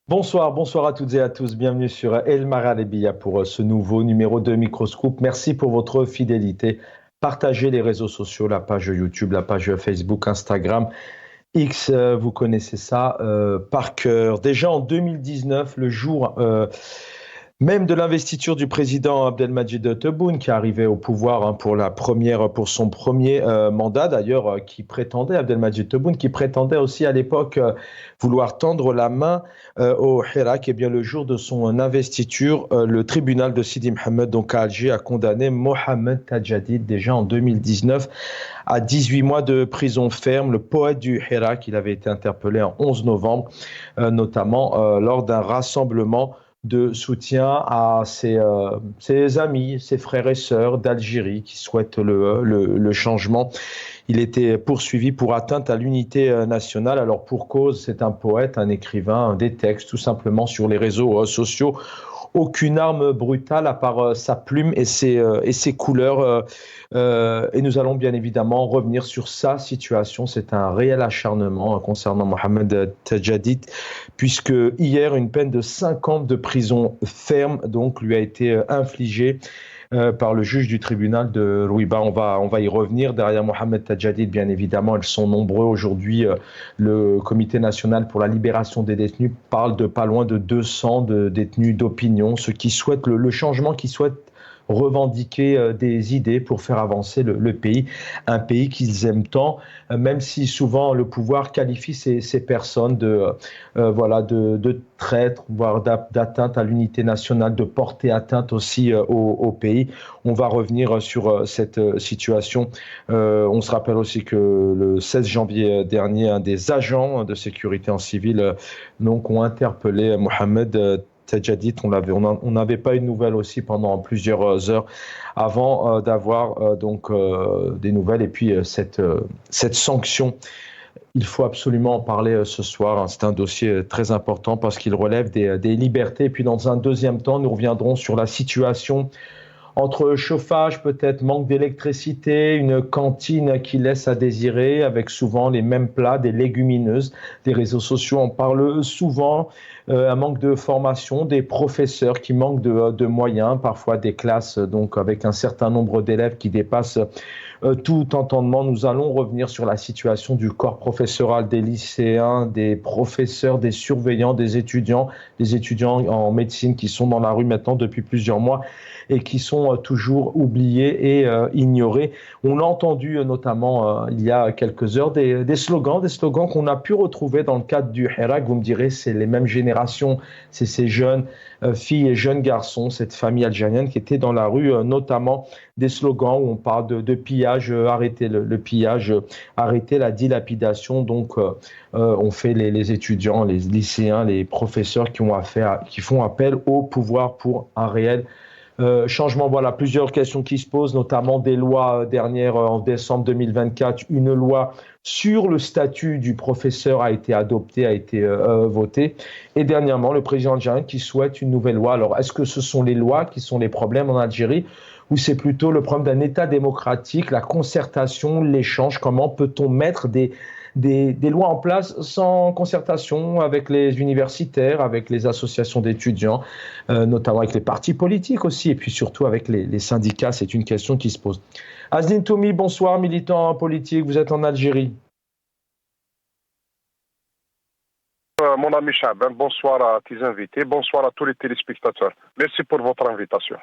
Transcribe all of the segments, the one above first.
Bonsoir, bonsoir à toutes et à tous. Bienvenue sur El Maralebia pour ce nouveau numéro de Microscope. Merci pour votre fidélité. Partagez les réseaux sociaux, la page YouTube, la page Facebook, Instagram, X, vous connaissez ça par cœur. Déjà en 2019, le jour même de l'investiture du président Abdelmadjid Tebboune, qui arrivait au pouvoir pour son premier mandat, d'ailleurs, qui prétendait, Abdelmadjid Tebboune, qui prétendait aussi à l'époque vouloir tendre la main au Hirak. Et bien, le jour de son investiture, le tribunal de Sidi Mohamed, donc à Alger, a condamné Mohamed Tadjadid, déjà en 2019, à 18 mois de prison ferme. Le poète du Hirak, il avait été interpellé en 11 novembre, notamment lors d'un rassemblement de soutien à ses amis, ses frères et sœurs d'Algérie qui souhaitent le changement. Il était poursuivi pour atteinte à l'unité nationale. Alors pour cause, c'est un poète, un écrivain, des textes tout simplement sur les réseaux sociaux. Aucune arme brutale à part sa plume et ses couleurs. Et nous allons bien évidemment revenir sur sa situation. C'est un réel acharnement concernant Mohamed Tadjadid, puisque hier, une peine de 5 ans de prison ferme donc, lui a été infligée par le juge du tribunal de Rouiba. On va y revenir. Derrière Mohamed Tadjadid, bien évidemment, elles sont nombreux. Aujourd'hui, le Comité national pour la libération des détenus parle de pas loin de 200 de détenus d'opinion, ceux qui souhaitent le changement, qui souhaitent revendiquer des idées pour faire avancer le pays, un pays qu'ils aiment tant, même si souvent le pouvoir qualifie ces personnes de traîtres, voire d'atteinte à l'unité nationale, de porter atteinte aussi au pays. On va revenir sur cette situation. On se rappelle aussi que le 16 janvier dernier, un des agents de sécurité en civil ont interpellé Mohamed Tadjadid. On n'avait pas eu de nouvelles aussi pendant plusieurs heures avant d'avoir des nouvelles. Et puis cette sanction, il faut absolument en parler ce soir. C'est un dossier très important parce qu'il relève des libertés. Et puis dans un deuxième temps, nous reviendrons sur la situation entre chauffage, peut-être manque d'électricité, une cantine qui laisse à désirer, avec souvent les mêmes plats, des légumineuses. Des réseaux sociaux en parlent souvent, un manque de formation, des professeurs qui manquent de moyens, parfois des classes donc avec un certain nombre d'élèves qui dépassent tout entendement. Nous allons revenir sur la situation du corps professoral, des lycéens, des professeurs, des surveillants, des étudiants en médecine qui sont dans la rue maintenant depuis plusieurs mois et qui sont toujours oubliés et ignorés. On a entendu notamment il y a quelques heures des slogans qu'on a pu retrouver dans le cadre du Hirak. Vous me direz, c'est les mêmes générations, c'est ces jeunes filles et jeunes garçons, cette famille algérienne qui était dans la rue, notamment des slogans où on parle de pillage, arrêtez le pillage, arrêtez la dilapidation. Donc on fait les étudiants, les lycéens, les professeurs qui font appel au pouvoir pour un réel changement. Voilà, plusieurs questions qui se posent, notamment des lois dernières en décembre 2024. Une loi sur le statut du professeur a été adoptée, a été votée. Et dernièrement, le président algérien qui souhaite une nouvelle loi. Alors, est-ce que ce sont les lois qui sont les problèmes en Algérie ou c'est plutôt le problème d'un État démocratique, la concertation, l'échange? Comment peut-on mettre des lois en place sans concertation avec les universitaires, avec les associations d'étudiants, notamment avec les partis politiques aussi, et puis surtout avec les syndicats? C'est une question qui se pose. Azdine Toumi, bonsoir, militant politique, vous êtes en Algérie. Mon ami Chaben, bonsoir à tes invités, bonsoir à tous les téléspectateurs. Merci pour votre invitation.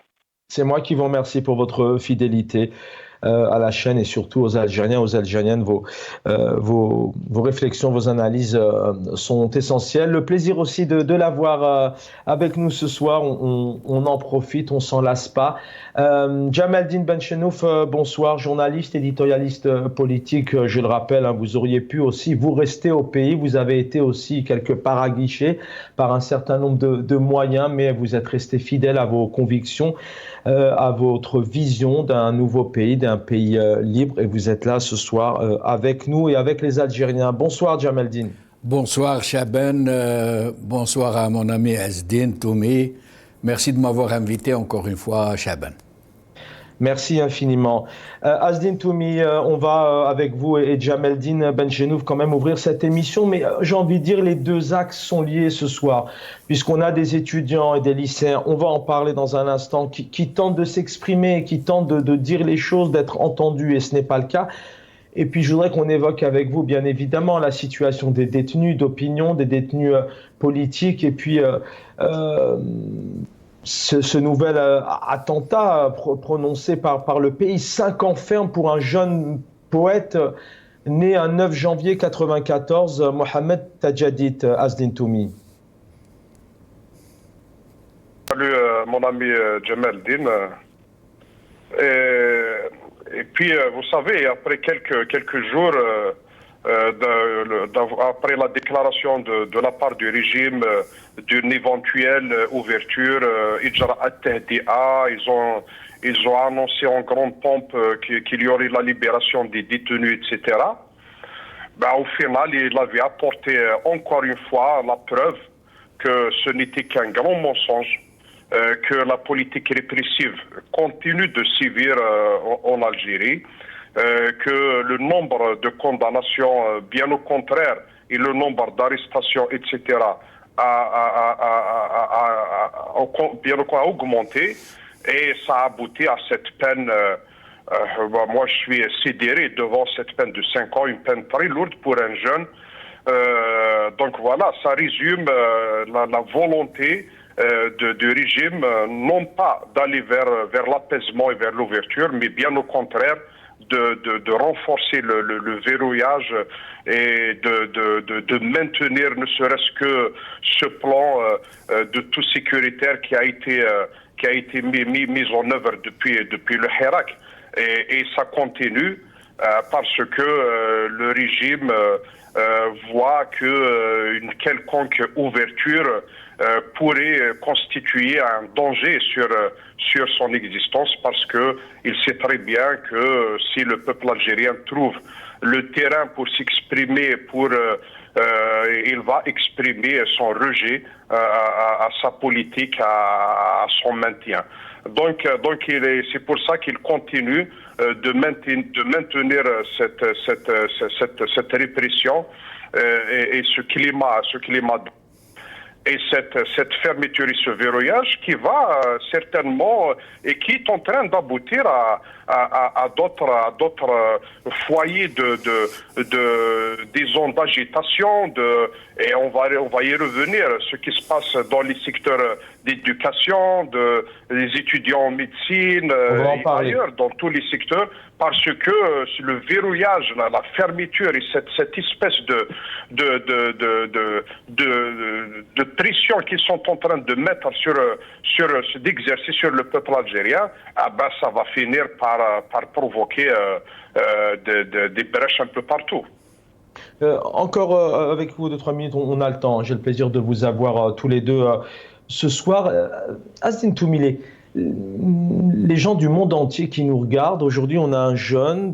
C'est moi qui vous remercie pour votre fidélité à la chaîne et surtout aux Algériens, aux Algériennes. Vos réflexions, vos analyses sont essentielles. Le plaisir aussi de l'avoir avec nous ce soir. On en profite, on s'en lasse pas. Jamaldine Benchenouf, bonsoir, journaliste, éditorialiste politique. Je le rappelle, hein, vous auriez pu aussi vous rester au pays. Vous avez été aussi quelque part aguiché par un certain nombre de moyens, mais vous êtes resté fidèle à vos convictions, à votre vision d'un nouveau pays, d'un pays libre, et vous êtes là ce soir avec nous et avec les Algériens. Bonsoir Jamaldine. Bonsoir Chaben, bonsoir à mon ami Azdine Toumi. Merci de m'avoir invité encore une fois, Chaben. Merci infiniment. Azdine Toumi, on va avec vous et Djameldine Benchenouf quand même ouvrir cette émission, mais j'ai envie de dire les deux axes sont liés ce soir, puisqu'on a des étudiants et des lycéens, on va en parler dans un instant, qui tentent de s'exprimer, qui tentent de dire les choses, d'être entendus, et ce n'est pas le cas. Et puis je voudrais qu'on évoque avec vous, bien évidemment, la situation des détenus d'opinion, des détenus politiques, et puis ce nouvel attentat prononcé par le pays, 5 ans ferme pour un jeune poète né un 9 janvier 1994, Mohamed Tajadit, Azdine Toumi. Salut mon ami Djameldine. Et puis, vous savez, après quelques jours, après la déclaration de la part du régime d'une éventuelle ouverture, ils ont annoncé en grande pompe qu'il y aurait la libération des détenus, etc. Ben, au final, il avait apporté encore une fois la preuve que ce n'était qu'un grand mensonge. Que la politique répressive continue de sévir en Algérie, que le nombre de condamnations, bien au contraire, et le nombre d'arrestations, etc., a augmenté, et ça a abouti à cette peine. Moi, je suis sidéré devant cette peine de 5 ans, une peine très lourde pour un jeune. Donc voilà, ça résume la volonté du régime, non pas d'aller vers l'apaisement et vers l'ouverture, mais bien au contraire de renforcer le verrouillage et de maintenir ne serait-ce que ce plan de tout sécuritaire qui a été mis en œuvre depuis le Hirak. Et ça continue parce que le régime voit qu'une quelconque ouverture pourrait constituer un danger sur son existence, parce que il sait très bien que si le peuple algérien trouve le terrain pour s'exprimer, il va exprimer son rejet à sa politique, à son maintien. Donc c'est pour ça qu'il continue de maintenir cette répression et ce climat et cette fermeture et ce verrouillage qui va certainement et qui est en train d'aboutir à d'autres foyers des zones d'agitation, et on va y revenir, ce qui se passe dans les secteurs d'éducation, des étudiants en médecine et ailleurs, dans tous les secteurs, parce que le verrouillage, la fermeture et cette espèce de pression qu'ils sont en train de mettre d'exercer sur le peuple algérien, ça va finir par provoquer des brèches un peu partout. Encore avec vous 2-3 minutes, on a le temps. J'ai le plaisir de vous avoir tous les deux ce soir. Azdine Toumi, les gens du monde entier qui nous regardent, aujourd'hui on a un jeune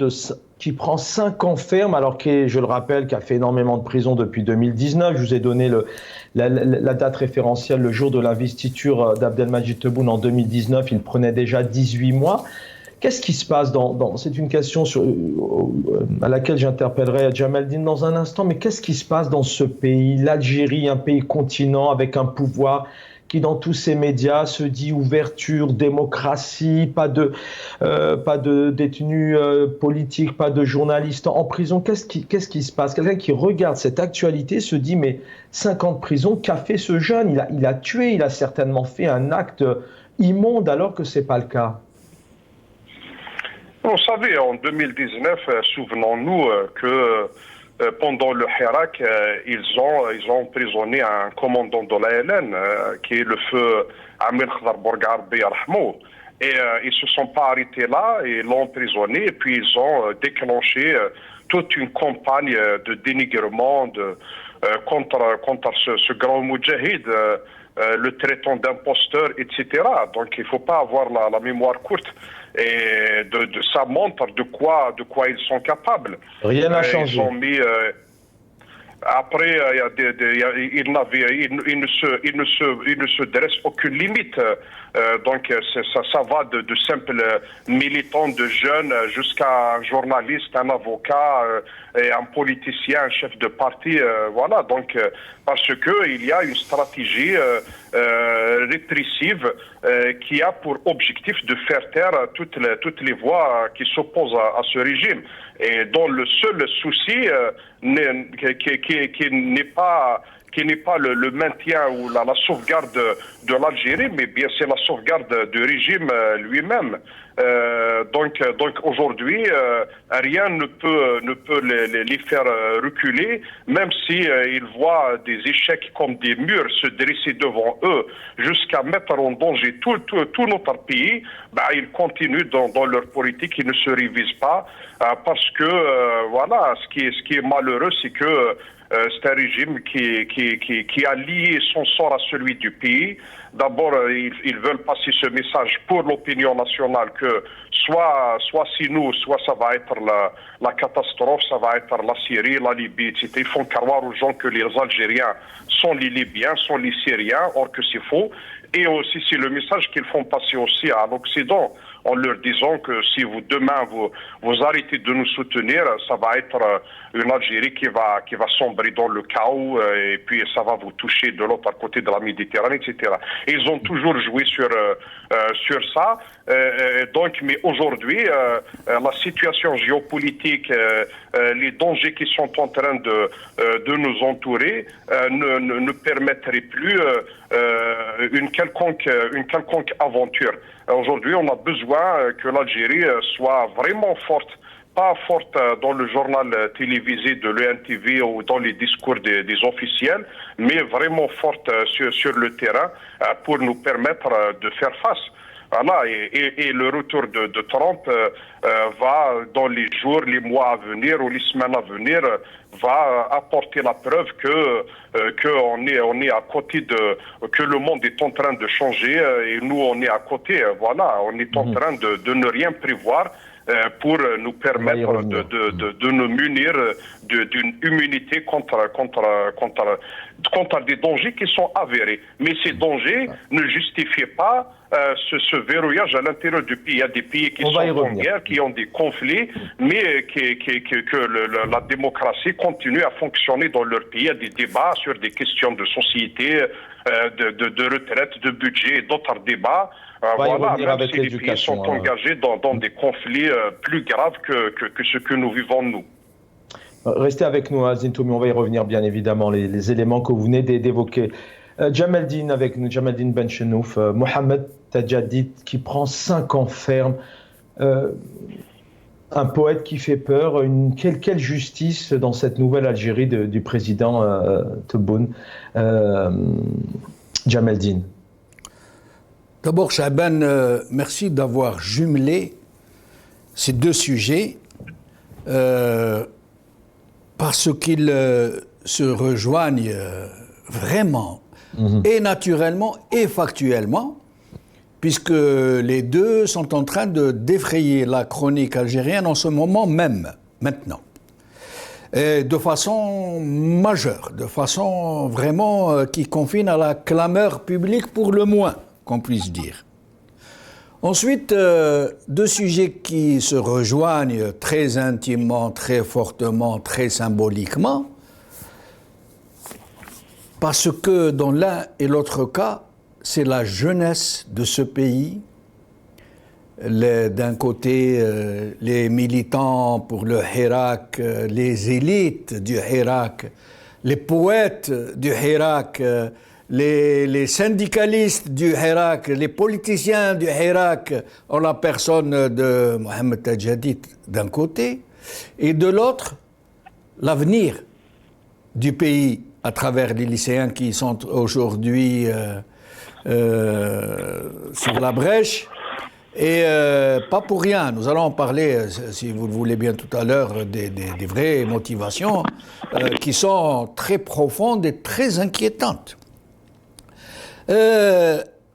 qui prend 5 ans ferme, alors que, je le rappelle, qui a fait énormément de prison depuis 2019. Je vous ai donné la date référentielle, le jour de l'investiture d'Abdelmadjid Tebboune en 2019, il prenait déjà 18 mois. Qu'est-ce qui se passe c'est une question à laquelle j'interpellerai Djameldine dans un instant, mais qu'est-ce qui se passe dans ce pays, l'Algérie, un pays continent avec un pouvoir qui dans tous ses médias se dit ouverture, démocratie, pas de détenus politiques, pas de journalistes en prison. Qu'est-ce qui se passe? Quelqu'un qui regarde cette actualité se dit mais 5 ans de prison, qu'a fait ce jeune? Il a tué, il a certainement fait un acte immonde alors que c'est pas le cas. Vous savez, en 2019, souvenons-nous que pendant le Hirak, ils ont emprisonné un commandant de l'ALN, qui est le feu Amir Khadar Bourgarbi Rahmou. Et ils se sont pas arrêtés là, et l'ont emprisonné, et puis ils ont déclenché toute une campagne de dénigrement contre ce grand moudjahid, le traitant d'imposteur, etc. Donc il ne faut pas avoir la mémoire courte. Et ça montre de quoi ils sont capables. Rien n'a changé. Après, il ne se dresse aucune limite. Donc, ça va de simples militants, de jeunes, jusqu'à un journaliste, un avocat, et un politicien, un chef de parti. Voilà. Donc, parce que il y a une stratégie répressive qui a pour objectif de faire taire toutes les voix qui s'opposent à ce régime, et dont le seul souci qui n'est pas le maintien ou la sauvegarde de l'Algérie, mais bien c'est la sauvegarde du régime lui-même. Donc aujourd'hui, rien ne peut les faire reculer, même si ils voient des échecs comme des murs se dresser devant eux, jusqu'à mettre en danger tout notre pays. Ils continuent dans leur politique, ils ne se révisent pas, parce que voilà, ce qui est malheureux, c'est que c'est un régime qui a lié son sort à celui du pays. D'abord, ils veulent passer ce message pour l'opinion nationale que soit c'est nous, soit ça va être la catastrophe, ça va être la Syrie, la Libye, etc. Ils font croire aux gens que les Algériens sont les Libyens, sont les Syriens, or que c'est faux. Et aussi, c'est le message qu'ils font passer aussi à l'Occident, en leur disant que si demain vous arrêtez de nous soutenir, ça va être une Algérie qui va sombrer dans le chaos, et puis ça va vous toucher de l'autre côté de la Méditerranée, etc. Et ils ont toujours joué sur ça. Donc, mais aujourd'hui, la situation géopolitique, les dangers qui sont en train de nous entourer ne permettraient plus une quelconque aventure. Aujourd'hui, on a besoin que l'Algérie soit vraiment forte, pas forte dans le journal télévisé de l'ENTV ou dans les discours des officiels, mais vraiment forte sur le terrain pour nous permettre de faire face. Voilà, et le retour de Trump va, dans les jours, les mois à venir ou les semaines à venir, va apporter la preuve qu'on est à côté que le monde est en train de changer, et nous on est à côté. Voilà, on est en train de ne rien prévoir pour nous permettre de nous munir d'une immunité contre des dangers qui sont avérés. Mais ces dangers ne justifient pas ce verrouillage à l'intérieur du pays. Il y a des pays qui sont en guerre, qui ont des conflits, mais que la démocratie continue à fonctionner dans leur pays. Il y a des débats sur des questions de société, de retraite, de budget et d'autres débats. Voilà, même si les pays sont engagés dans des conflits plus graves que ce que nous vivons nous. Restez avec nous, Azin Toumi, on va y revenir bien évidemment, les éléments que vous venez d'évoquer. Jamaldine avec nous, Jamaldine Benchenouf, Mohamed Tadjadid qui prend 5 ans ferme, un poète qui fait peur, quelle justice dans cette nouvelle Algérie du président Tebboune. Jamaldine. D'abord, Chaban, merci d'avoir jumelé ces deux sujets parce qu'ils se rejoignent vraiment et naturellement et factuellement, puisque les deux sont en train de défrayer la chronique algérienne en ce moment même, maintenant. Et de façon majeure, de façon vraiment qui confine à la clameur publique pour le moins, qu'on puisse dire. Ensuite, deux sujets qui se rejoignent très intimement, très fortement, très symboliquement, parce que dans l'un et l'autre cas, c'est la jeunesse de ce pays. D'un côté, les militants pour le Hirak, les élites du Hirak, les poètes du Hirak, les syndicalistes du Hirak, les politiciens du Hirak, en la personne de Mohamed Tadjadid d'un côté, et de l'autre, l'avenir du pays à travers les lycéens qui sont aujourd'hui sur la brèche. Et pas pour rien, nous allons en parler, si vous le voulez bien tout à l'heure, des vraies motivations qui sont très profondes et très inquiétantes.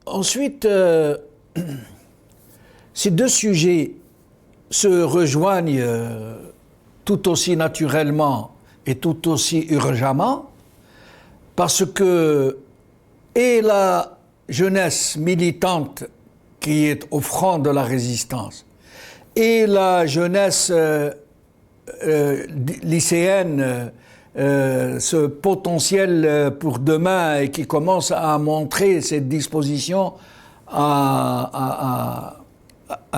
Ensuite, ces deux sujets se rejoignent tout aussi naturellement et tout aussi urgemment, parce que et la jeunesse militante qui est au front de la résistance, et la jeunesse lycéenne, ce potentiel pour demain et qui commence à montrer cette disposition à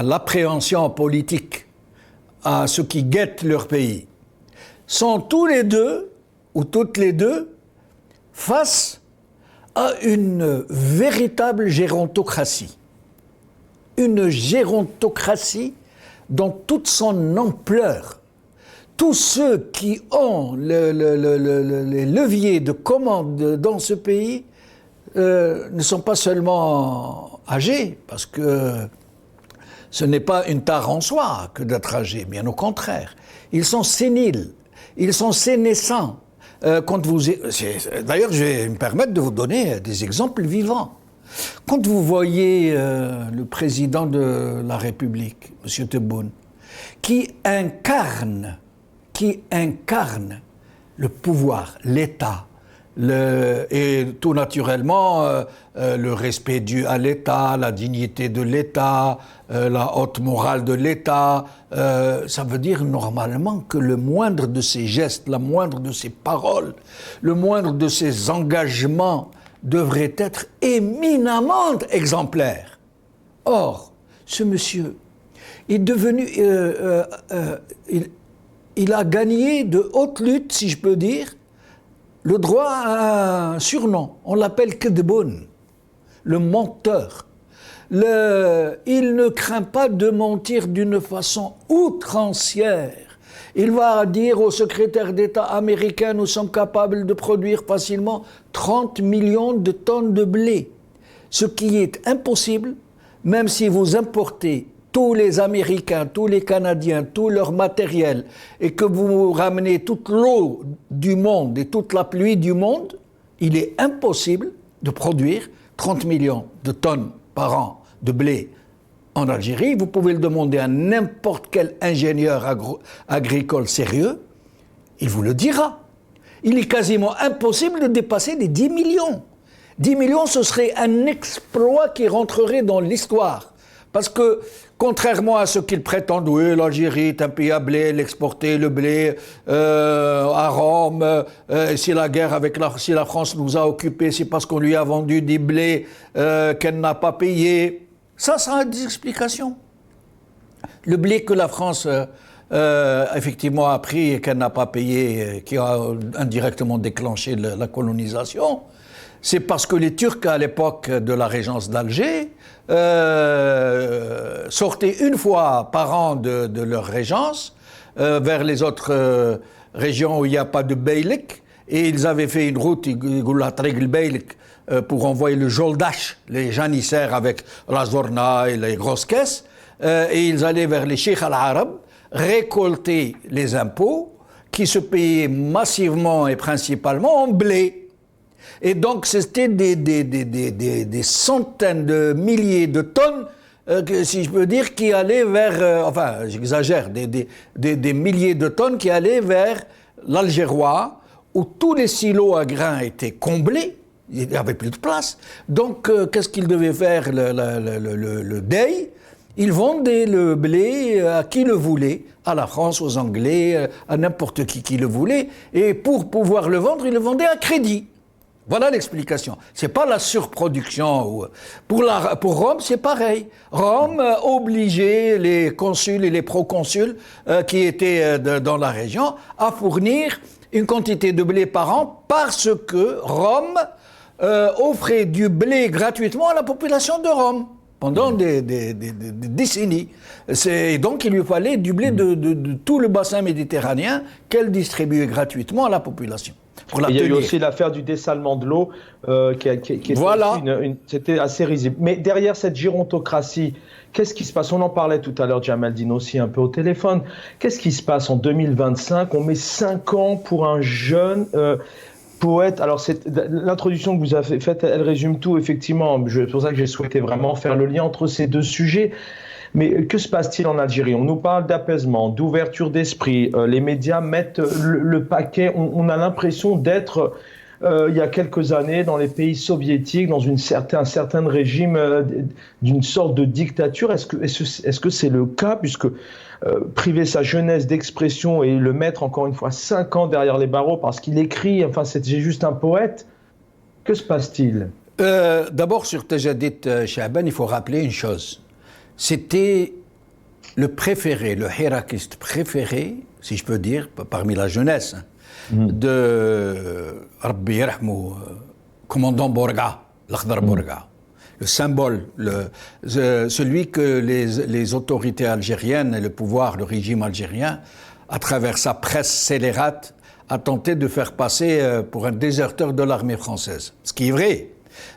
l'appréhension politique, à ce qui guette leur pays, sont tous les deux, ou toutes les deux, face à une véritable gérontocratie. Une gérontocratie dans toute son ampleur. Tous ceux qui ont les leviers de commande dans ce pays ne sont pas seulement âgés, parce que ce n'est pas une tare en soi que d'être âgé, bien au contraire. Ils sont séniles, ils sont sénescents. D'ailleurs, je vais me permettre de vous donner des exemples vivants. Quand vous voyez le président de la République, M. Tebboune, qui incarne le pouvoir, l'État, et tout naturellement le respect dû à l'État, la dignité de l'État, la haute morale de l'État, ça veut dire normalement que le moindre de ses gestes, la moindre de ses paroles, le moindre de ses engagements devrait être éminemment exemplaire. Or, ce monsieur est devenu... il a gagné de haute lutte, si je peux dire, le droit à un surnom. On l'appelle Kedboun, le menteur. Il ne craint pas de mentir d'une façon outrancière. Il va dire au secrétaire d'État américain, nous sommes capables de produire facilement 30 millions de tonnes de blé. Ce qui est impossible, même si vous importez tous les Américains, tous les Canadiens, tout leur matériel, et que vous ramenez toute l'eau du monde et toute la pluie du monde, il est impossible de produire 30 millions de tonnes par an de blé en Algérie. Vous pouvez le demander à n'importe quel ingénieur agricole sérieux, il vous le dira. Il est quasiment impossible de dépasser les 10 millions. 10 millions, ce serait un exploit qui rentrerait dans l'histoire. Parce que, contrairement à ce qu'ils prétendent, oui, l'Algérie est un pays à blé, l'exporter, le blé à Rome, si la guerre si la France nous a occupés, c'est parce qu'on lui a vendu des blés qu'elle n'a pas payés. Ça a des explications. Le blé que la France, effectivement, a pris et qu'elle n'a pas payé, qui a indirectement déclenché la colonisation, c'est parce que les Turcs, à l'époque de la régence d'Alger, sortaient une fois par an de leur régence vers les autres régions où il n'y a pas de beylik, et ils avaient fait une route, la Trigl Beylik, pour envoyer le joldash, les janissaires avec la zorna et les grosses caisses, et ils allaient vers les Cheikh al-Arab, récolter les impôts qui se payaient massivement et principalement en blé. Et donc, c'était des centaines de milliers de tonnes, si je peux dire, qui allaient vers... enfin, j'exagère, des milliers de tonnes qui allaient vers l'Algérois, où tous les silos à grains étaient comblés, il n'y avait plus de place. Donc, qu'est-ce qu'ils devaient faire, le DEI? Ils vendaient le blé à qui le voulait, à la France, aux Anglais, à n'importe qui le voulait, et pour pouvoir le vendre, ils le vendaient à crédit. Voilà l'explication. C'est pas la surproduction. Pour Rome, c'est pareil. Rome obligeait les consuls et les proconsuls qui étaient dans la région à fournir une quantité de blé par an parce que Rome offrait du blé gratuitement à la population de Rome pendant des décennies. Et donc, il lui fallait du blé de tout le bassin méditerranéen qu'elle distribuait gratuitement à la population. Il y a eu aussi l'affaire du dessalement de l'eau qui était voilà. C'était assez risible. Mais derrière cette gérontocratie, qu'est-ce qui se passe? On en parlait tout à l'heure, Jamaldine aussi, un peu au téléphone. Qu'est-ce qui se passe en 2025? On met 5 ans pour un jeune poète. Alors, l'introduction que vous avez faite, elle résume tout, effectivement. C'est pour ça que j'ai souhaité vraiment faire le lien entre ces deux sujets. Mais que se passe-t-il en Algérie? On nous parle d'apaisement, d'ouverture d'esprit. Les médias mettent le paquet. On a l'impression d'être, il y a quelques années, dans les pays soviétiques, dans un certain régime d'une sorte de dictature. Est-ce que c'est le cas, puisque priver sa jeunesse d'expression et le mettre encore une fois 5 ans derrière les barreaux parce qu'il écrit, enfin c'est juste un poète, que se passe-t-il? D'abord sur Tajadit Chaaban, il faut rappeler une chose. C'était le préféré, le hirakiste préféré, si je peux dire, parmi la jeunesse, de Rabbi Yerhamou, commandant Bourga, l'Akhdar Bourga. Le symbole, celui que les autorités algériennes et le pouvoir, le régime algérien, à travers sa presse scélérate, a tenté de faire passer pour un déserteur de l'armée française. Ce qui est vrai.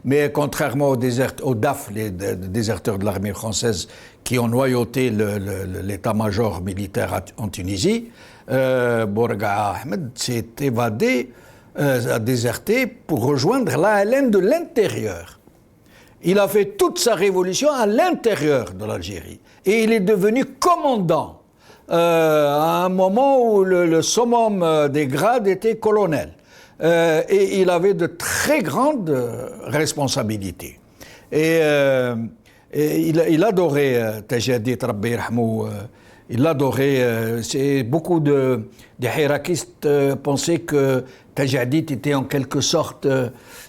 Mais contrairement aux DAF, les déserteurs de l'armée française qui ont noyauté l'état-major militaire en Tunisie, Bourga Ahmed s'est évadé, a déserté pour rejoindre l'ALN de l'intérieur. Il a fait toute sa révolution à l'intérieur de l'Algérie. Et il est devenu commandant à un moment où le summum des grades était colonel. Et il avait de très grandes responsabilités. Et il adorait Tajadit Rabbi Yerhamou. Il l'adorait. Beaucoup de hirakistes pensaient que Tajadit était en quelque sorte,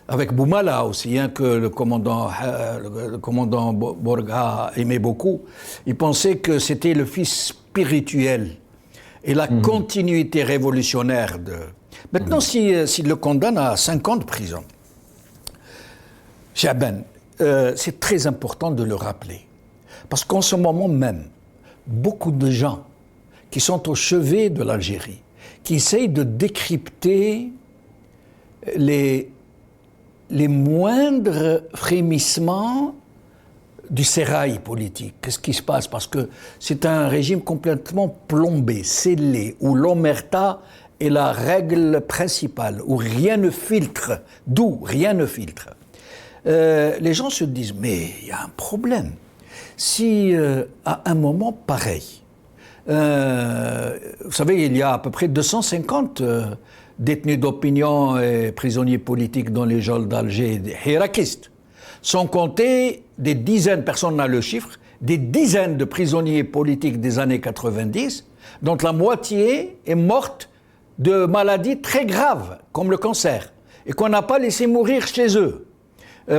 avec Boumala aussi, hein, que le commandant Bourga aimait beaucoup, il pensait que c'était le fils spirituel et la continuité révolutionnaire de... Maintenant, s'il le condamne à 5 ans de prison, Chaaban, c'est très important de le rappeler. Parce qu'en ce moment même, beaucoup de gens qui sont au chevet de l'Algérie, qui essayent de décrypter les moindres frémissements du sérail politique. Qu'est-ce qui se passe? Parce que c'est un régime complètement plombé, scellé, où l'omerta est la règle principale, où rien ne filtre, d'où rien ne filtre. Les gens se disent, mais il y a un problème. Si à un moment pareil, vous savez, il y a à peu près 250 détenus d'opinion et prisonniers politiques dans les geôles d'Alger, des hirakistes, sans compter des dizaines, personne n'a le chiffre, des dizaines de prisonniers politiques des années 90, dont la moitié est morte de maladies très graves, comme le cancer, et qu'on n'a pas laissé mourir chez eux,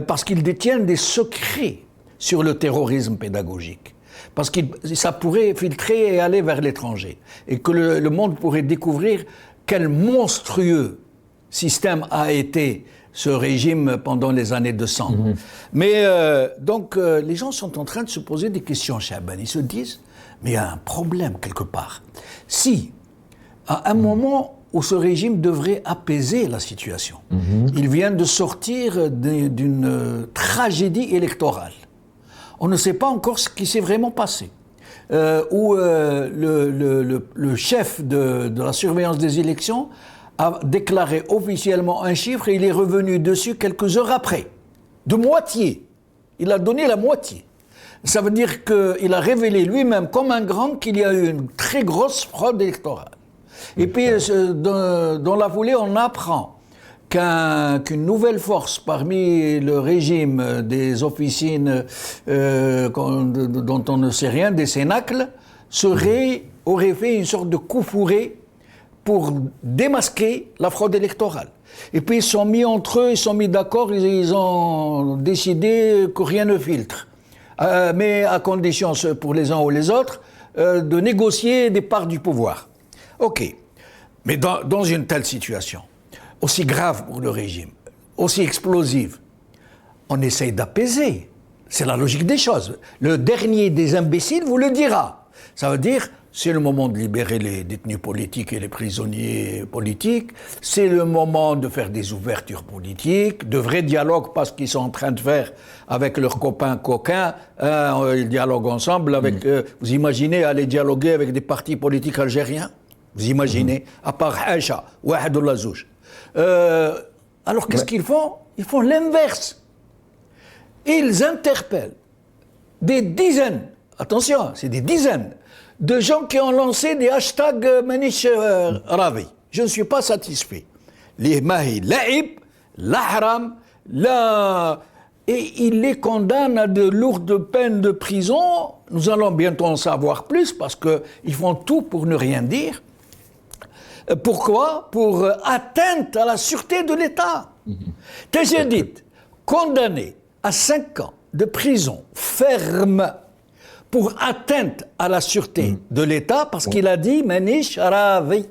parce qu'ils détiennent des secrets sur le terrorisme pédagogique. Parce que ça pourrait filtrer et aller vers l'étranger. Et que le monde pourrait découvrir quel monstrueux système a été ce régime pendant les années 200. Mais donc, les gens sont en train de se poser des questions, Chaaban. Ils se disent, mais il y a un problème quelque part. Si, à un moment où ce régime devrait apaiser la situation, il vient de sortir d'une tragédie électorale. On ne sait pas encore ce qui s'est vraiment passé. Où le chef de la surveillance des élections a déclaré officiellement un chiffre et il est revenu dessus quelques heures après. De moitié. Il a donné la moitié. Ça veut dire qu'il a révélé lui-même comme un grand qu'il y a eu une très grosse fraude électorale. Et puis, dans la foulée, on apprend qu'une nouvelle force parmi le régime des officines dont on ne sait rien, des cénacles, aurait fait une sorte de coup fourré pour démasquer la fraude électorale. Et puis ils sont mis entre eux, ils sont mis d'accord, ils ont décidé que rien ne filtre. Mais à condition, pour les uns ou les autres, de négocier des parts du pouvoir. Ok. Mais dans une telle situation, aussi grave pour le régime, aussi explosive, on essaye d'apaiser. C'est la logique des choses. Le dernier des imbéciles vous le dira. Ça veut dire, c'est le moment de libérer les détenus politiques et les prisonniers politiques, c'est le moment de faire des ouvertures politiques, de vrais dialogues, parce qu'ils sont en train de faire avec leurs copains coquins, ils dialoguent ensemble avec... vous imaginez aller dialoguer avec des partis politiques algériens? Vous imaginez? À part Haïcha, Wahed Lazouch. Alors qu'est-ce qu'ils font? Ils font l'inverse. Ils interpellent des dizaines, attention, c'est des dizaines de gens qui ont lancé des hashtags Manish Ravi. Je ne suis pas satisfait. Les Mahi, Laïb, l'Ahram, et il les condamne à de lourdes peines de prison. Nous allons bientôt en savoir plus parce qu'ils font tout pour ne rien dire. Pourquoi ? Pour atteinte à la sûreté de l'État. Tajedid, condamné à 5 ans de prison ferme pour atteinte à la sûreté de l'État parce qu'il a dit Manish Ravi.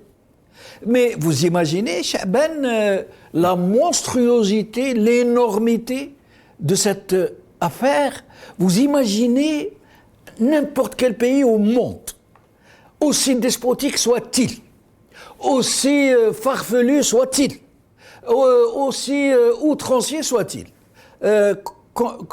Mais vous imaginez, Cha'ban, la monstruosité, l'énormité de cette affaire. Vous imaginez n'importe quel pays au monde, aussi despotique soit-il, aussi farfelu soit-il, aussi outrancier soit-il,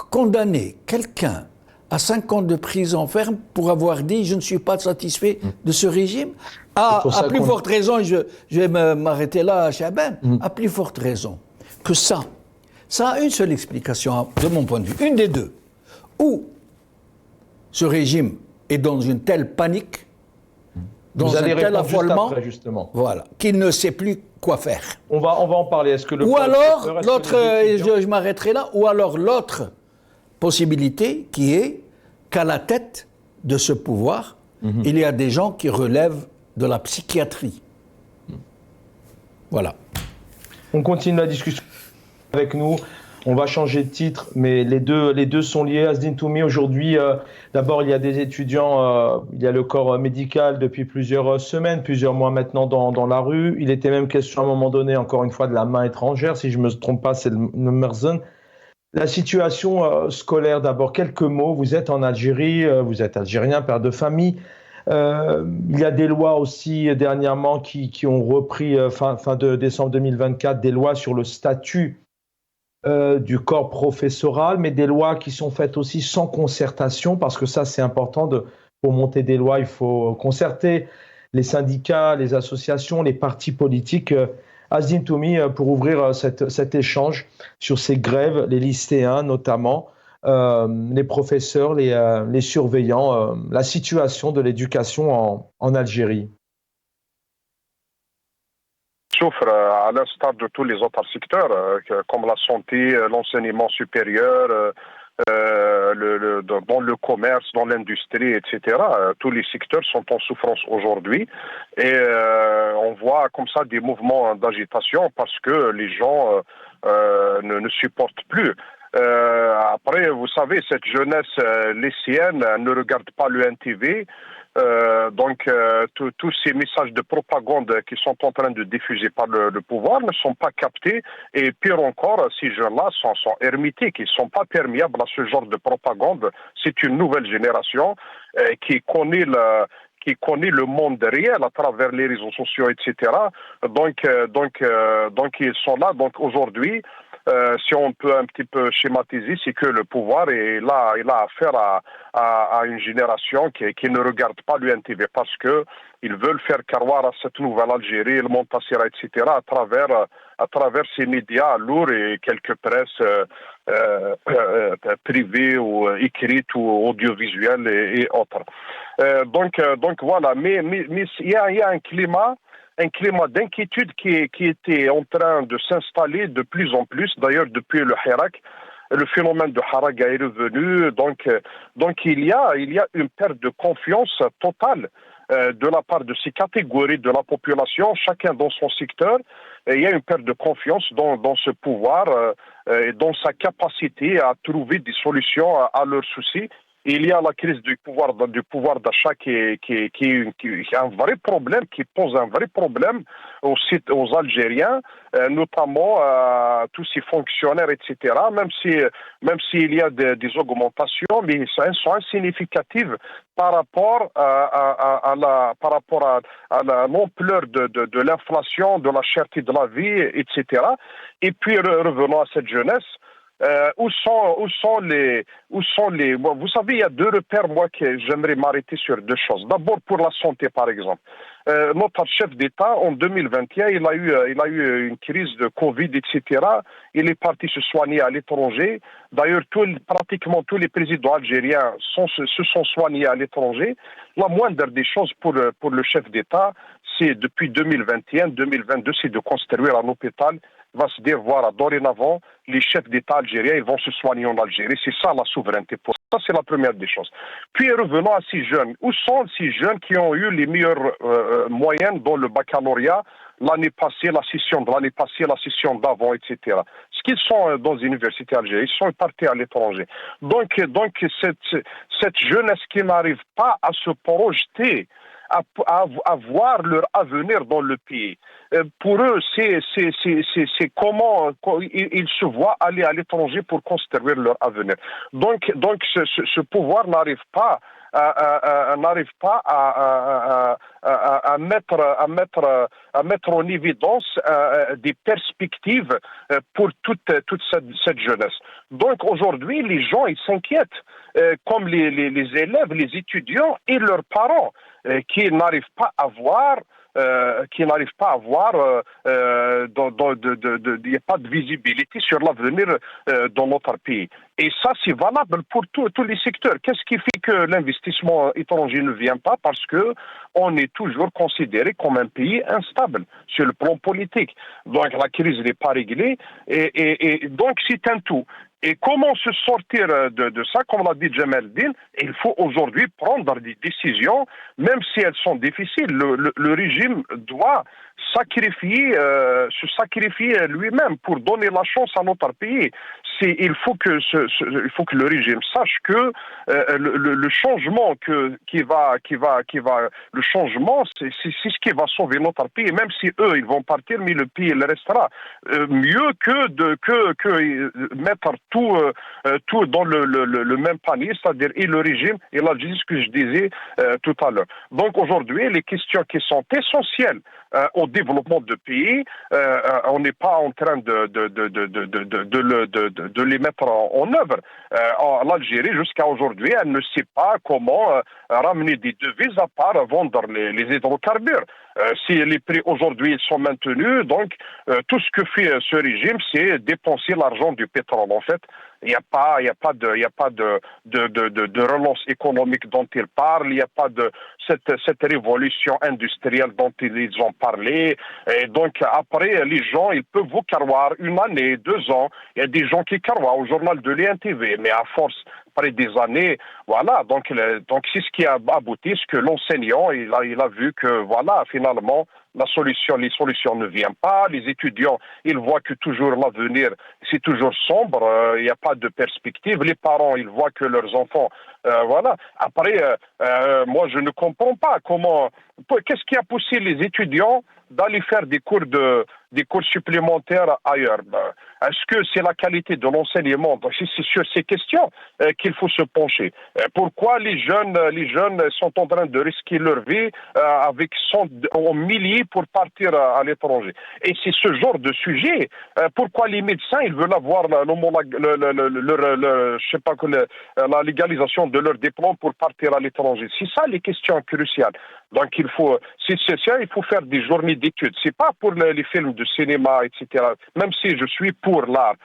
condamner quelqu'un à 5 ans de prison ferme pour avoir dit « je ne suis pas satisfait de ce régime », à plus forte raison, je vais m'arrêter là, Cha'ban, à plus forte raison que ça a une seule explication de mon point de vue, une des deux. Ou ce régime est dans une telle panique, dans un tel affolement, après, justement. Voilà, qu'il ne sait plus quoi faire. On va en parler. Est-ce que le ou alors, l'autre, je m'arrêterai là, ou alors l'autre possibilité qui est qu'à la tête de ce pouvoir, il y a des gens qui relèvent de la psychiatrie. Voilà. On continue la discussion avec nous. On va changer de titre, mais les deux sont liés. Asdine Toumi, aujourd'hui, d'abord, il y a des étudiants, il y a le corps médical depuis plusieurs semaines, plusieurs mois maintenant dans la rue. Il était même question à un moment donné, encore une fois, de la main étrangère. Si je ne me trompe pas, c'est le Merzen. La situation scolaire, d'abord, quelques mots. Vous êtes en Algérie, vous êtes algérien, père de famille. Il y a des lois aussi dernièrement qui ont repris fin de décembre 2024, des lois sur le statut du corps professoral, mais des lois qui sont faites aussi sans concertation, parce que ça c'est important, pour monter des lois, il faut concerter les syndicats, les associations, les partis politiques. Asdine Toumi, pour ouvrir cet échange sur ces grèves, les lycéens notamment, les professeurs, les surveillants, la situation de l'éducation en Algérie. Souffre à l'instar de tous les autres secteurs, comme la santé, l'enseignement supérieur, dans le commerce, dans l'industrie, etc. Tous les secteurs sont en souffrance aujourd'hui et on voit comme ça des mouvements d'agitation parce que les gens ne supportent plus. Après, vous savez, cette jeunesse lycéenne ne regarde pas le NTV. Donc, tous ces messages de propagande qui sont en train de diffuser par le pouvoir ne sont pas captés. Et pire encore, ces jeunes-là sont hermétiques, ils ne sont pas perméables à ce genre de propagande. C'est une nouvelle génération qui connaît le monde réel à travers les réseaux sociaux, etc. Donc, ils sont là. Donc, aujourd'hui, si on peut un petit peu schématiser, c'est que le pouvoir il a affaire à une génération qui ne regarde pas l'UNTV parce que ils veulent faire carroir à cette nouvelle Algérie, le Montassira, etc. à travers ces médias lourds et quelques presses privées ou écrites ou audiovisuelles et autres. Donc voilà, mais il y a un climat d'inquiétude qui était en train de s'installer de plus en plus, d'ailleurs depuis le Hirak. Le phénomène de Harak est revenu, donc il y a une perte de confiance totale de la part de ces catégories de la population, chacun dans son secteur. Et il y a une perte de confiance dans ce pouvoir et dans sa capacité à trouver des solutions à leurs soucis. Il y a la crise du pouvoir d'achat qui est un vrai problème, qui pose un vrai problème aux Algériens, notamment tous ces fonctionnaires, etc. Même s'il y a des augmentations, mais elles sont insignificatives par rapport à l'ampleur de l'inflation, de la cherté de la vie, etc. Et puis revenons à cette jeunesse. Où sont les vous savez, il y a deux repères, moi, que j'aimerais m'arrêter sur deux choses. D'abord, pour la santé, par exemple. notre chef d'État, en 2021, il a eu une crise de Covid, etc. Il est parti se soigner à l'étranger. D'ailleurs, pratiquement tous les présidents algériens se sont soignés à l'étranger. La moindre des choses pour le chef d'État, c'est depuis 2021, 2022, c'est de construire un hôpital. Il va se dire, voilà, dorénavant, les chefs d'État algériens, ils vont se soigner en Algérie. C'est ça la souveraineté pour ça, c'est la première des choses. Puis revenons à ces jeunes. Où sont ces jeunes qui ont eu les meilleures moyennes dans le baccalauréat l'année passée, la session de l'année passée, la session d'avant, etc. Ce qu'ils sont dans les universités algériennes, ils sont partis à l'étranger. Donc cette jeunesse qui n'arrive pas à se projeter, à voir leur avenir dans le pays. Pour eux, c'est comment ils se voient aller à l'étranger pour construire leur avenir. Donc ce pouvoir n'arrive pas à mettre en évidence des perspectives pour toute cette jeunesse. Donc aujourd'hui, les gens ils s'inquiètent, comme les élèves, les étudiants et leurs parents, qui n'arrivent pas à voir. Il n'y a pas de visibilité sur l'avenir dans notre pays. Et ça, c'est valable pour tous les secteurs. Qu'est-ce qui fait que l'investissement étranger ne vient pas? Parce que on est toujours considéré comme un pays instable sur le plan politique. Donc la crise n'est pas réglée et donc c'est un tout. Et comment se sortir de ça? Comme l'a dit Jamel-Din, il faut aujourd'hui prendre des décisions, même si elles sont difficiles. Le régime doit se sacrifier lui-même pour donner la chance à notre pays. Il faut que le régime sache que le changement le changement, c'est ce qui va sauver notre pays. Même si eux ils vont partir, mais le pays il restera. Mieux que mettre tout dans le même panier, c'est-à-dire et le régime et la justice que je disais tout à l'heure. Donc aujourd'hui, les questions qui sont essentielles au développement du pays, on n'est pas en train de les mettre en œuvre. L'Algérie, jusqu'à aujourd'hui, elle ne sait pas comment ramener des devises à part vendre les hydrocarbures. Si les prix aujourd'hui sont maintenus, donc tout ce que fait ce régime, c'est dépenser l'argent du pétrole. En fait, il n'y a pas de relance économique dont ils parlent. Il n'y a pas de cette révolution industrielle dont ils ont parlé. Et donc après, les gens, ils peuvent vous croire une année, 2 ans. Il y a des gens qui croient au journal de l'INTV, mais à force, après des années, voilà. Donc c'est ce qui a abouti, ce que l'enseignant, il a vu que voilà, finalement, les solutions ne viennent pas. Les étudiants, ils voient que toujours l'avenir, c'est toujours sombre. Il n'y a pas de perspective. Les parents, ils voient que leurs enfants, voilà. Après, moi, je ne comprends pas qu'est-ce qui a poussé les étudiants d'aller faire des cours supplémentaires ailleurs. Est-ce que c'est la qualité de l'enseignement? Donc, c'est sur ces questions qu'il faut se pencher. Pourquoi les jeunes sont en train de risquer leur vie en milliers pour partir à l'étranger? Et c'est ce genre de sujet. Pourquoi les médecins ils veulent avoir la légalisation de leur diplôme pour partir à l'étranger? C'est ça les questions cruciales. Donc il faut faire des journées d'études. C'est pas pour les films de cinéma, etc. Même si je suis pour l'art,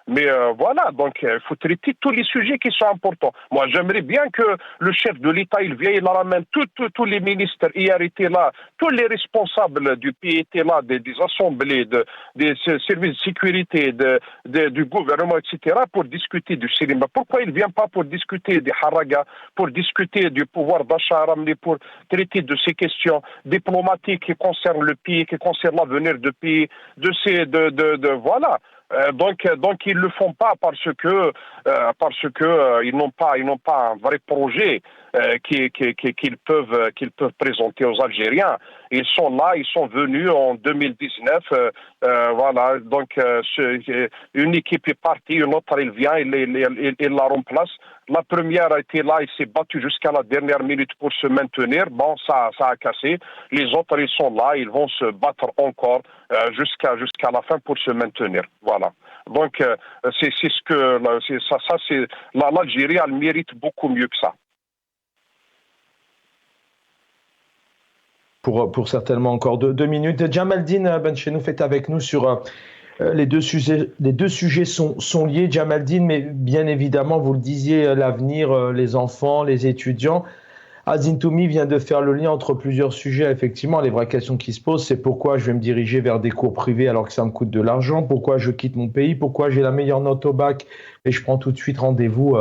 mais voilà. Donc il faut traiter tous les sujets qui sont importants. Moi, j'aimerais bien que le chef de l'État il vienne, il ramène tous les ministres hier étaient là, tous les responsables du pays étaient là, des assemblées, des services de sécurité, du gouvernement, etc. pour discuter du cinéma. Pourquoi il vient pas pour discuter des haragas, pour discuter du pouvoir d'achat, pour traiter de ces questions diplomatiques qui concernent le pays, qui concernent l'avenir du pays, voilà. Donc ils le font pas parce que ils n'ont pas un vrai projet qu'ils peuvent présenter aux Algériens. Ils sont là, ils sont venus en 2019, voilà. Donc une équipe est partie, une autre elle vient, il la remplace. La première a été là, il s'est battu jusqu'à la dernière minute pour se maintenir. Bon, ça a cassé. Les autres, ils sont là, ils vont se battre encore jusqu'à la fin pour se maintenir. Voilà. Donc, l'Algérie, elle mérite beaucoup mieux que ça. pour certainement encore 2 minutes. Jamaldine Benchenouf est avec nous sur les deux sujets. Les deux sujets sont liés, Jamaldine, mais bien évidemment, vous le disiez, l'avenir, les enfants, les étudiants. Azin Toumi vient de faire le lien entre plusieurs sujets. Effectivement, les vraies questions qui se posent, c'est pourquoi je vais me diriger vers des cours privés alors que ça me coûte de l'argent, pourquoi je quitte mon pays, pourquoi j'ai la meilleure note au bac et je prends tout de suite rendez-vous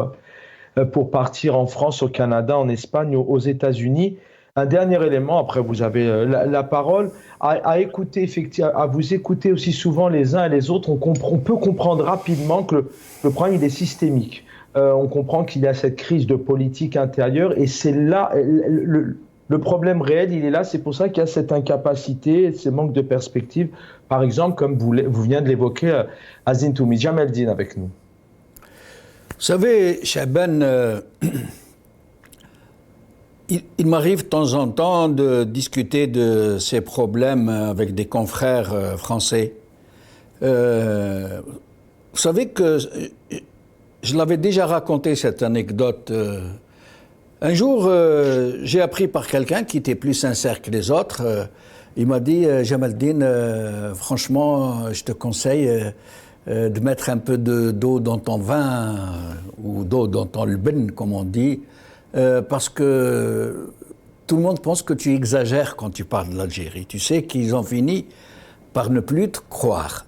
pour partir en France, au Canada, en Espagne, aux États-Unis. Un dernier élément, après vous avez la parole, à écouter effectivement, à vous écouter aussi souvent les uns et les autres, on peut comprendre rapidement que le problème il est systémique. On comprend qu'il y a cette crise de politique intérieure et c'est là le problème réel, il est là. C'est pour ça qu'il y a cette incapacité, ce manque de perspective. Par exemple, comme vous venez de l'évoquer, Azin Toumi. Jamaldine avec nous. Vous savez, Chaban, il m'arrive de temps en temps de discuter de ces problèmes avec des confrères français. Vous savez que je l'avais déjà raconté cette anecdote. Un jour, j'ai appris par quelqu'un qui était plus sincère que les autres. Il m'a dit, Jamaldine, franchement, je te conseille de mettre un peu d'eau dans ton vin ou d'eau dans ton lben, comme on dit, parce que tout le monde pense que tu exagères quand tu parles de l'Algérie. Tu sais qu'ils ont fini par ne plus te croire.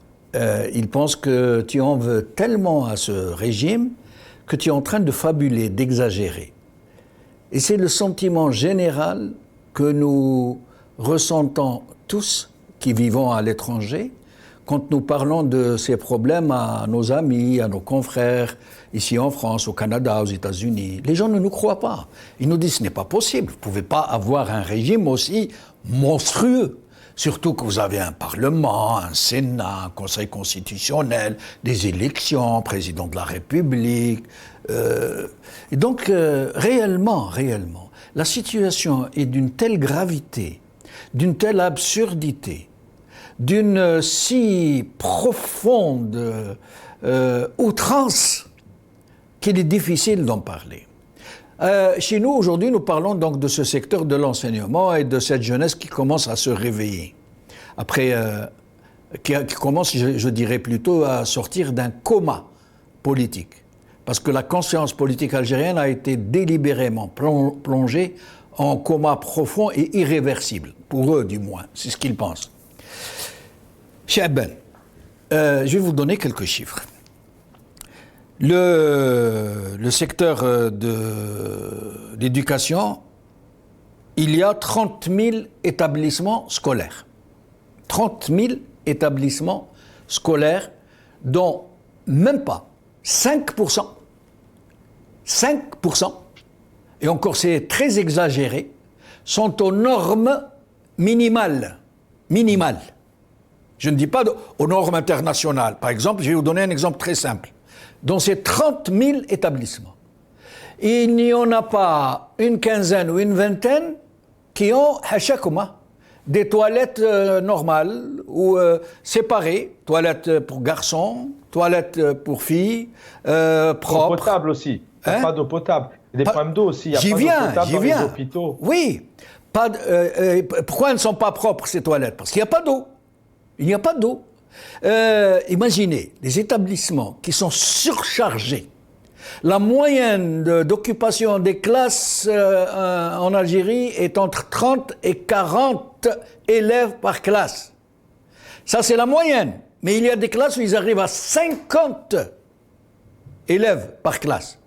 Ils pensent que tu en veux tellement à ce régime que tu es en train de fabuler, d'exagérer. Et c'est le sentiment général que nous ressentons tous qui vivons à l'étranger quand nous parlons de ces problèmes à nos amis, à nos confrères, ici en France, au Canada, aux États-Unis. Les gens ne nous croient pas. Ils nous disent « ce n'est pas possible, vous ne pouvez pas avoir un régime aussi monstrueux ». Surtout que vous avez un Parlement, un Sénat, un Conseil constitutionnel, des élections, président de la République. Et donc, réellement, la situation est d'une telle gravité, d'une telle absurdité, d'une si profonde outrance qu'il est difficile d'en parler. Chez nous, aujourd'hui, nous parlons donc de ce secteur de l'enseignement et de cette jeunesse qui commence à se réveiller. Après, qui commence, je dirais plutôt, à sortir d'un coma politique. Parce que la conscience politique algérienne a été délibérément plongée en coma profond et irréversible. Pour eux, du moins. C'est ce qu'ils pensent. Chaban, je vais vous donner quelques chiffres. Le secteur de l'éducation, il y a 30 000 établissements scolaires. 30 000 établissements scolaires dont même pas 5%, et encore c'est très exagéré, sont aux normes minimales. Je ne dis pas aux normes internationales. Par exemple, je vais vous donner un exemple très simple. Dans ces 30 000 établissements, il n'y en a pas une quinzaine ou une vingtaine qui ont, hachakuma, des toilettes normales ou séparées, toilettes pour garçons, toilettes pour filles, propres. D'eau potable aussi, pas d'eau potable. Il y a des problèmes d'eau aussi, il y a pas d'eau potable dans les hôpitaux. Oui, pourquoi elles ne sont pas propres ces toilettes? Parce qu'il n'y a pas d'eau. Il n'y a pas d'eau. Imaginez les établissements qui sont surchargés. La moyenne d'occupation des classes en Algérie est entre 30 et 40 élèves par classe. Ça, c'est la moyenne. Mais il y a des classes où ils arrivent à 50 élèves par classe.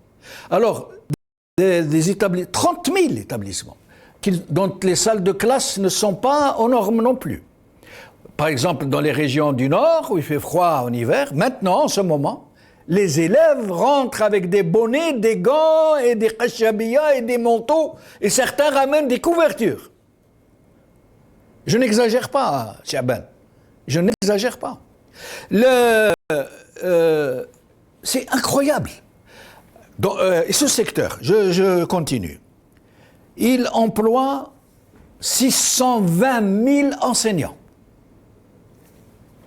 Alors, des 30 000 établissements dont les salles de classe ne sont pas aux normes non plus. Par exemple, dans les régions du Nord, où il fait froid en hiver, maintenant, en ce moment, les élèves rentrent avec des bonnets, des gants et des khashabiyas et des manteaux, et certains ramènent des couvertures. Je n'exagère pas, Chaban. Je n'exagère pas. C'est incroyable. Et ce secteur, je continue, il emploie 620 000 enseignants.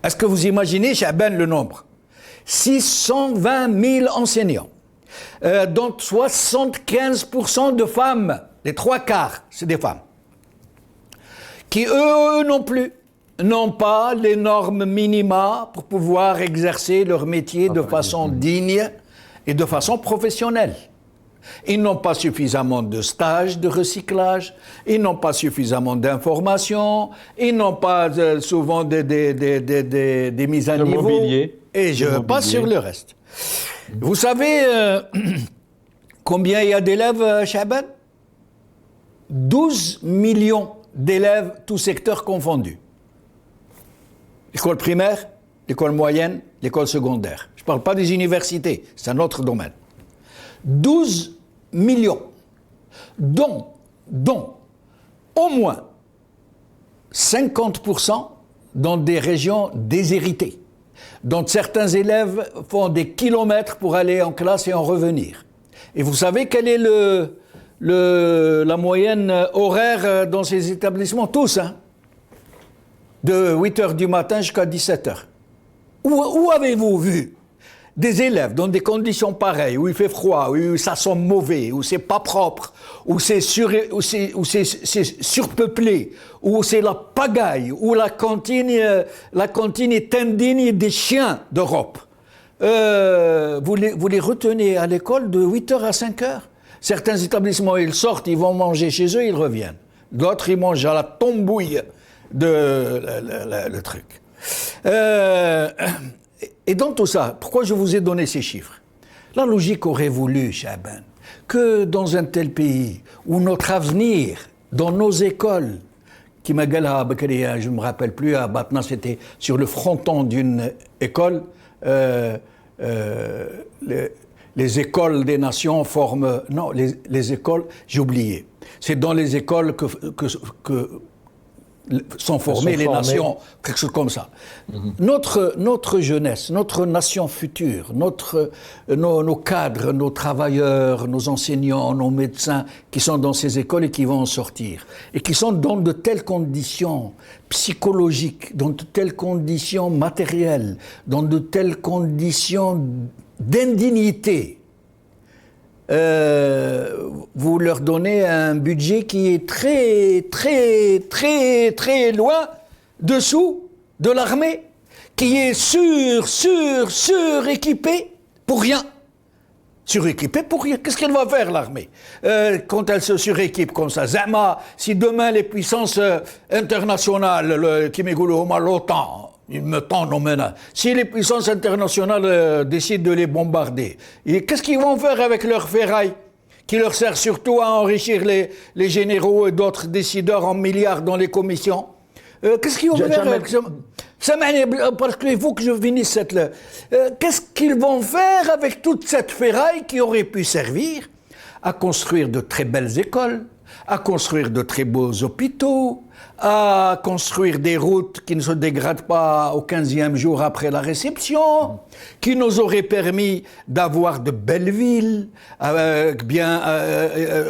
Est-ce que vous imaginez, Chaban, le nombre? 620 000 enseignants, dont 75% de femmes, les 3/4, c'est des femmes. qui eux non plus n'ont pas les normes minima pour pouvoir exercer leur métier de façon digne et de façon professionnelle. Ils n'ont pas suffisamment de stages de recyclage, ils n'ont pas suffisamment d'informations, ils n'ont pas souvent des mises à niveau. Mobilier. Et je passe sur le reste. Vous savez combien il y a d'élèves, Chaban ? 12 millions d'élèves, tous secteurs confondus. L'école primaire, l'école moyenne, l'école secondaire. Je ne parle pas des universités, c'est un autre domaine. 12 millions, dont au moins 50% dans des régions déshéritées, dont certains élèves font des kilomètres pour aller en classe et en revenir. Et vous savez quelle est la moyenne horaire dans ces établissements? Tous, hein? De 8h du matin jusqu'à 17h. Où avez-vous vu des élèves dans des conditions pareilles, où il fait froid, où ça sent mauvais, où c'est pas propre, où c'est surpeuplé, où c'est la pagaille, où la cantine est indigne des chiens d'Europe. Vous les retenez à l'école de 8h à 5h. Certains établissements, ils sortent, ils vont manger chez eux, ils reviennent. D'autres, ils mangent à la tombouille le truc. Et dans tout ça, pourquoi je vous ai donné ces chiffres? La logique aurait voulu, Chaban, que dans un tel pays où notre avenir, dans nos écoles, je ne me rappelle plus, à Batna, c'était sur le fronton d'une école, les écoles des nations forment... Non, les écoles, j'ai oublié. C'est dans les écoles que sont formées les nations, quelque chose comme ça. Notre jeunesse, notre nation future, nos cadres, nos travailleurs, nos enseignants, nos médecins qui sont dans ces écoles et qui vont en sortir, et qui sont dans de telles conditions psychologiques, dans de telles conditions matérielles, dans de telles conditions d'indignité, vous leur donnez un budget qui est très, très, très, très loin dessous de l'armée, qui est suréquipée pour rien. Suréquipée pour rien. Qu'est-ce qu'elle va faire, l'armée, quand elle se suréquipe comme ça? Zama, si demain les puissances internationales, l'OTAN, il me tend nos menaces. Si les puissances internationales décident de les bombarder, qu'est-ce qu'ils vont faire avec leur ferraille, qui leur sert surtout à enrichir les généraux et d'autres décideurs en milliards dans les commissions? Qu'est-ce qu'ils vont faire avec ça? Parce qu'il faut que je finisse cette... qu'est-ce qu'ils vont faire avec toute cette ferraille qui aurait pu servir à construire de très belles écoles, à construire de très beaux hôpitaux, à construire des routes qui ne se dégradent pas au 15e jour après la réception, qui nous auraient permis d'avoir de belles villes,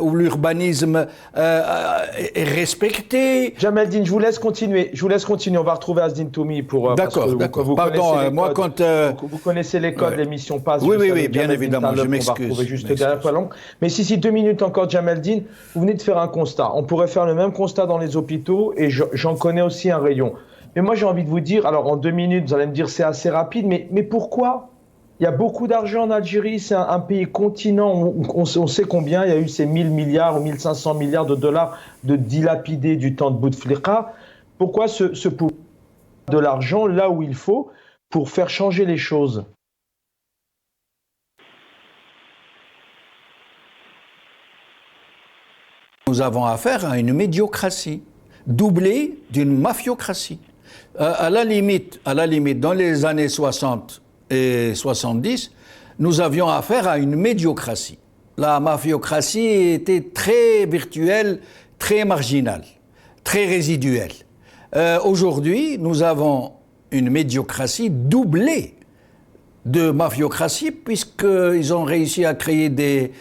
où l'urbanisme est respecté. Jamaldine, je vous laisse continuer. On va retrouver Asdine Toumi pour... D'accord. Pardon, moi quand... Vous connaissez les codes, l'émission passe. Oui, bien évidemment, je m'excuse. On va retrouver juste derrière, pas long. Mais si 2 minutes encore, Jamaldine, vous venez de faire un constat. On pourrait faire le même constat dans les hôpitaux, et j'en connais aussi un rayon. Mais moi, j'ai envie de vous dire, alors en 2 minutes, vous allez me dire c'est assez rapide, mais pourquoi? Il y a beaucoup d'argent en Algérie, c'est un pays continent, on sait combien, il y a eu ces 1000 milliards ou 1500 milliards de dollars de dilapidés du temps de Bouteflika. Pourquoi ce pouvoir de l'argent là où il faut pour faire changer les choses? Nous avons affaire à une médiocratie, doublée d'une mafiocratie. À la limite, dans les années 60 et 70, nous avions affaire à une médiocratie. La mafiocratie était très virtuelle, très marginale, très résiduelle. Aujourd'hui, nous avons une médiocratie doublée de mafiocratie, puisqu'ils ont réussi à créer des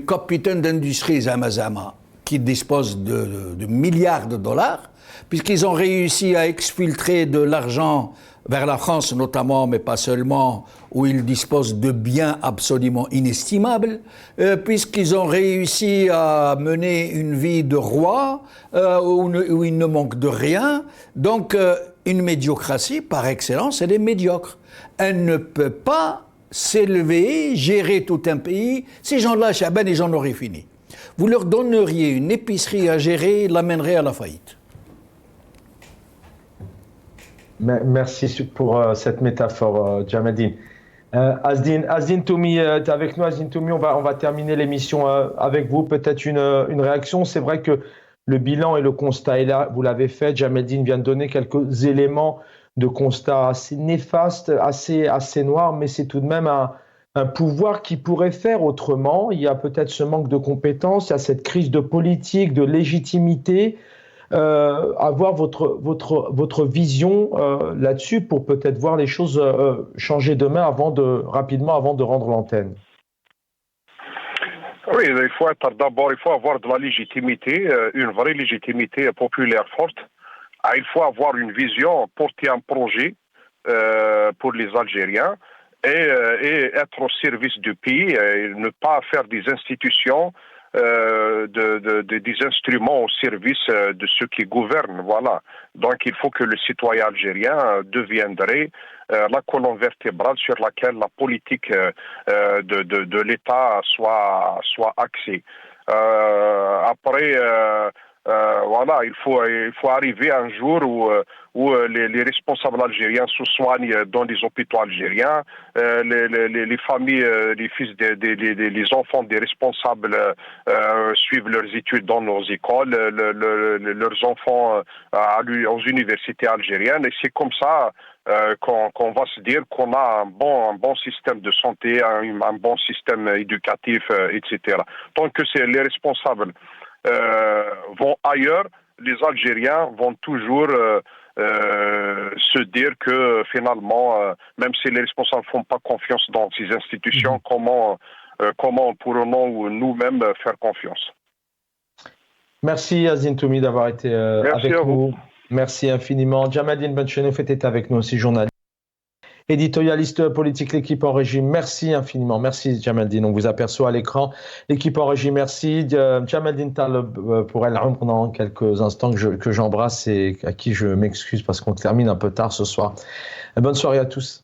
capitaines d'industrie Zama, qui disposent de milliards de dollars, puisqu'ils ont réussi à exfiltrer de l'argent vers la France notamment, mais pas seulement, où ils disposent de biens absolument inestimables, puisqu'ils ont réussi à mener une vie de roi, où ils ne manquent de rien. Donc, une médiocratie, par excellence, elle est médiocre. Elle ne peut pas s'élever, gérer tout un pays. Ces gens-là, Chaban, les gens auraient fini. Vous leur donneriez une épicerie à gérer, ils l'amèneraient à la faillite. Merci pour cette métaphore, Jamaldine. Azdine Toumi, tu es avec nous. Azdine Toumi, on va terminer l'émission avec vous. Peut-être une réaction. C'est vrai que le bilan et le constat est là. Vous l'avez fait. Jamaldine vient de donner quelques éléments de constat assez néfastes, assez noirs, mais c'est tout de même un pouvoir qui pourrait faire autrement. Il y a peut-être ce manque de compétences, il y a cette crise de politique, de légitimité. Avoir votre vision là-dessus pour peut-être voir les choses changer demain rapidement avant de rendre l'antenne. Oui, il faut avoir de la légitimité, une vraie légitimité populaire forte. Il faut avoir une vision, porter un projet pour les Algériens et être au service du pays et ne pas faire des institutions des instruments au service de ceux qui gouvernent. Voilà. Donc il faut que le citoyen algérien deviendrait la colonne vertébrale sur laquelle la politique de l'État soit axée. Après, voilà, il faut arriver un jour où les responsables algériens se soignent dans les hôpitaux algériens, les familles, les fils, les enfants des responsables suivent leurs études dans nos écoles, leurs enfants aux universités algériennes, et c'est comme ça qu'on va se dire qu'on a un bon système de santé, un bon système éducatif, etc. Tant que c'est les responsables vont ailleurs, les Algériens vont toujours se dire que finalement, même si les responsables ne font pas confiance dans ces institutions, comment pourrons-nous nous-mêmes faire confiance? Merci Azdine Toumi d'avoir été avec nous. Merci infiniment. Jamaldine Benchenouf était avec nous aussi, journaliste. Éditorialiste politique, l'équipe en régie, merci infiniment. Merci Jamaldine, on vous aperçoit à l'écran. L'équipe en régie, merci. Jamaldine Taleb pour elle pendant quelques instants que j'embrasse et à qui je m'excuse parce qu'on termine un peu tard ce soir. Bonne soirée à tous.